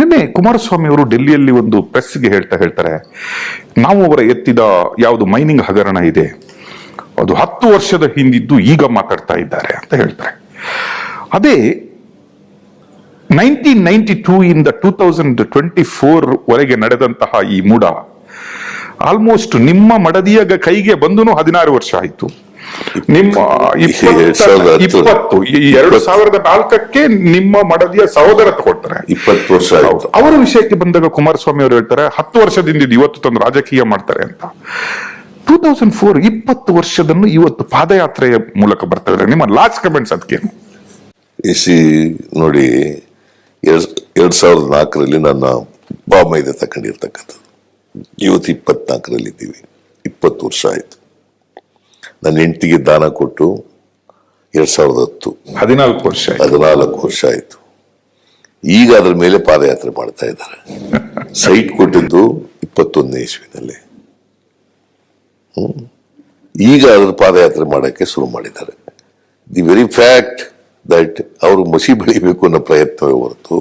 ನಿನ್ನೆ ಕುಮಾರಸ್ವಾಮಿ ಅವರು ಡೆಲ್ಲಿಯಲ್ಲಿ ಒಂದು ಪ್ರೆಸ್ಗೆ ಹೇಳ್ತಾರೆ, ನಾವು ಅವರ ಎತ್ತಿದ ಯಾವುದು ಮೈನಿಂಗ್ ಹಗರಣ ಇದೆ ಅದು 10 ವರ್ಷದ ಹಿಂದಿದ್ದು ಈಗ ಮಾತಾಡ್ತಾ ಇದ್ದಾರೆ ಅಂತ ಹೇಳ್ತಾರೆ. ಅದೇ 1992 ಇಂದ 2024 ವರೆಗೆ ನಡೆದಂತಹ ಈ ಮೂಡ ಆಲ್ಮೋಸ್ಟ್ ನಿಮ್ಮ ಮಡದಿಯ ಕೈಗೆ ಬಂದು 16 ವರ್ಷ ಆಯ್ತು. ನಿಮ್ಮ 2004ಕ್ಕೆ ನಿಮ್ಮ ಮಡದಿಯ ಸಹೋದರ ತಗೊಳ್ತಾರೆ, 20 ವರ್ಷ ಆಯ್ತು. ಅವರ ವಿಷಯಕ್ಕೆ ಬಂದಾಗ ಕುಮಾರಸ್ವಾಮಿ ಅವರು ಹೇಳ್ತಾರೆ 10 ವರ್ಷದಿಂದ ಇವತ್ತು ತಂದು ರಾಜಕೀಯ ಮಾಡ್ತಾರೆ ಅಂತ. 2004 20 ವರ್ಷದನ್ನು ಇವತ್ತು ಪಾದಯಾತ್ರೆಯ ಮೂಲಕ ಬರ್ತಾರೆ. ನಿಮ್ಮ ಲಾಸ್ಟ್ ಕಮೆಂಟ್ಸ್ ಅದಕ್ಕೇನು? ನೋಡಿ, 2004ರಲ್ಲಿ ನನ್ನ ಬಾಮೈದೆ ತಕೊಂಡಿರ್ತಕ್ಕಂಥದ್ದು. ಇವತ್ತು 24ರಲ್ಲಿ ಇದ್ದೀವಿ, 20 ವರ್ಷ ಆಯ್ತು. ನನ್ನ ಹೆಂಡತಿಗೆ ದಾನ ಕೊಟ್ಟು 2010 14 ವರ್ಷ ಆಯ್ತು. ಈಗ ಅದ್ರ ಮೇಲೆ ಪಾದಯಾತ್ರೆ ಮಾಡ್ತಾ ಇದ್ದಾರೆ. ಸೈಟ್ ಕೊಟ್ಟಿದ್ದು 21ನೇ ಇಸ್ವಿನಲ್ಲಿ. ಈಗ ಅದ್ರ ಪಾದಯಾತ್ರೆ ಮಾಡಕ್ಕೆ ಶುರು ಮಾಡಿದ್ದಾರೆ. ದಿ ವೆರಿ ಫ್ಯಾಕ್ಟ್ ದಟ್ ಅವರು ಮಸಿ ಬೆಳಿಬೇಕು ಅನ್ನೋ ಪ್ರಯತ್ನವೇ ಹೊರತು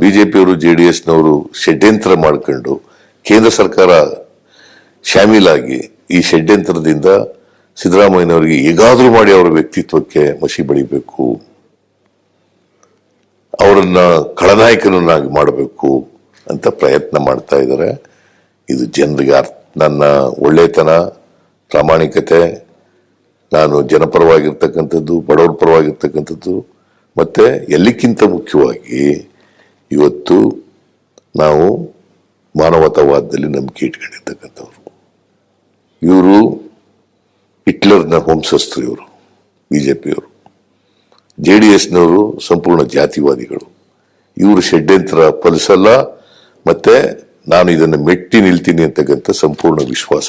ಬಿಜೆಪಿಯವರು JDSನವರು ಷಡ್ಯಂತ್ರ ಮಾಡ್ಕೊಂಡು ಕೇಂದ್ರ ಸರ್ಕಾರ ಶಾಮೀಲಾಗಿ ಈ ಷಡ್ಯಂತ್ರದಿಂದ ಸಿದ್ದರಾಮಯ್ಯನವರಿಗೆ ಹೇಗಾದ್ರೂ ಮಾಡಿ ಅವರ ವ್ಯಕ್ತಿತ್ವಕ್ಕೆ ಮಸಿ ಬೆಳಿಬೇಕು, ಅವರನ್ನ ಖಳನಾಯಕನನ್ನಾಗಿ ಮಾಡಬೇಕು ಅಂತ ಪ್ರಯತ್ನ ಮಾಡ್ತಾ ಇದ್ದಾರೆ. ಇದು ಜನರಿಗೆ ನನ್ನ ಒಳ್ಳೆತನ, ಪ್ರಾಮಾಣಿಕತೆ, ನಾನು ಜನಪರವಾಗಿರ್ತಕ್ಕಂಥದ್ದು, ಬಡವರ ಪರವಾಗಿರ್ತಕ್ಕಂಥದ್ದು, ಮತ್ತೆ ಎಲ್ಲಕ್ಕಿಂತ ಮುಖ್ಯವಾಗಿ ಇವತ್ತು ನಾವು ಮಾನವತಾವಾದದಲ್ಲಿ ನಂಬಿಕೆ ಇಟ್ಕೊಂಡಿರ್ತಕ್ಕಂಥವ್ರು. ಇವರು ಹಿಟ್ಲರ್ನ ವಂಶಸ್ಥರು, ಇವರು ಬಿಜೆಪಿಯವರು. JDSನವರು ಸಂಪೂರ್ಣ ಜಾತಿವಾದಿಗಳು. ಇವರು ಷಡ್ಯಂತ್ರ ಫಲಿಸಲ್ಲ, ಮತ್ತೆ ನಾನು ಇದನ್ನು ಮೆಟ್ಟಿ ನಿಲ್ತೀನಿ ಅಂತಕ್ಕಂಥ ಸಂಪೂರ್ಣ ವಿಶ್ವಾಸ